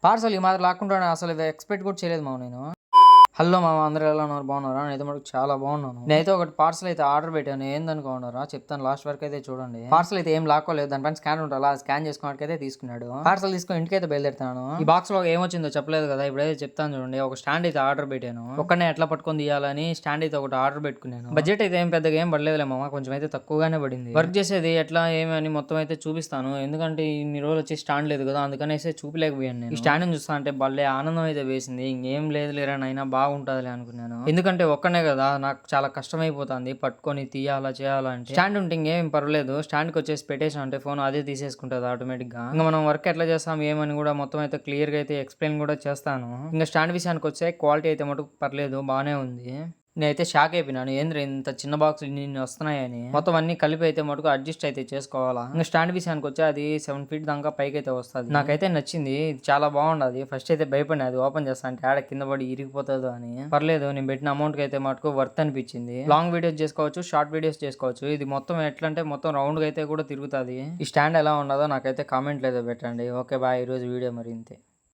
Parcel ఈ మాదిరి లాక్కుంటాను అసలు ఎక్స్పెక్ట్ కూడా చేయలేదు మామ నేను. హలో మామ, అందరూ ఎలా ఉన్నారు? బాగున్నారా? నేనైతే మనకు చాలా బాగున్నాను. నేనైతే ఒకటి పార్సల్ అయితే ఆర్డర్ పెట్టాను. ఏందనుకున్నారా చెప్తాను, లాస్ట్ వరకు అయితే చూడండి. పార్సల్ అయితే ఏం లాక్కోలేదు, దానిపైన స్కాన్ ఉంటుంది, అలా స్కాన్ చేసుకోవడానికి అయితే తీసుకున్నాడు. పార్సల్ తీసుకొని ఇంటికైతే బయలుదేరుతాను. ఈ బాక్స్ లో ఏమొచ్చిందో చెప్పలేదు కదా, ఇప్పుడైతే చెప్తాను చూడండి. ఒక స్టాండ్ అయితే ఆర్డర్ పెట్టాను. ఒక్కనే ఎట్లా పట్టుకొని తీయాలని స్టాండ్ అయితే ఒకటి ఆర్డర్ పెట్టుకున్నాను. బడ్జెట్ అయితే ఏం పెద్దగా ఏం పడలేదులే మామ, కొంచెం అయితే తక్కువగానే పడింది. వర్క్ చేసేది ఎట్లా ఏమని మొత్తం అయితే చూపిస్తాను, ఎందుకంటే ఇన్ని రోజులు వచ్చి స్టాండ్ లేదు కదా, అందుకనేసి చూపిలేకపోయాను నేను. ఈ స్టాండ్ చూస్తా అంటే భలే ఆనందం అయితే వేసింది. ఇంకేం లేదు లేరా నైనా బాగుంటుందిలే అనుకున్నాను. ఎందుకంటే ఒక్కనే కదా, నాకు చాలా కష్టమైపోతుంది పట్టుకొని తీయాలా చేయాలంటే. స్టాండ్ ఉంటే ఇంకేం పర్లేదు, స్టాండ్ కి వచ్చేసి పెట్టేసాం అంటే ఫోన్ అదే తీసేసుకుంటుంది ఆటోమేటిక్ గా. ఇంకా మనం వర్క్ ఎట్లా చేస్తాం ఏమని కూడా మొత్తం అయితే క్లియర్ గా అయితే ఎక్స్ప్లెయిన్ కూడా చేస్తాను. ఇంకా స్టాండ్ విషయానికి వచ్చే క్వాలిటీ అయితే మటుకు పర్లేదు, బాగానే ఉంది. నేనైతే షాక్ అయిపోయినాను, ఏంద్ర ఇంత చిన్న బాక్స్ నిన్ను వస్తున్నాయని. మొత్తం అన్ని కలిపి అయితే మటుకు అడ్జస్ట్ అయితే చేసుకోవాలా. ఇంకా స్టాండ్ విషయానికి వచ్చి అది 7 feet దాకా పైకి అయితే వస్తుంది. నాకైతే నచ్చింది, చాలా బాగుండదు. ఫస్ట్ అయితే భయపడినా అది ఓపెన్ చేస్తా అంటే ఆడ కింద పడి ఇరిగిపోతుందో అని. పర్లేదు, నేను పెట్టిన అమౌంట్ కి అయితే మటుకు వర్త్ అనిపించింది. లాంగ్ వీడియోస్ చేసుకోవచ్చు, షార్ట్ వీడియోస్ చేసుకోవచ్చు. ఇది మొత్తం ఎట్లా అంటే మొత్తం రౌండ్ గా అయితే కూడా తిరుగుతుంది. ఈ స్టాండ్ ఎలా ఉండదో నాకైతే కామెంట్లు అయితే పెట్టండి. ఓకే బాయ్, ఈ రోజు వీడియో మరి ఇంతే.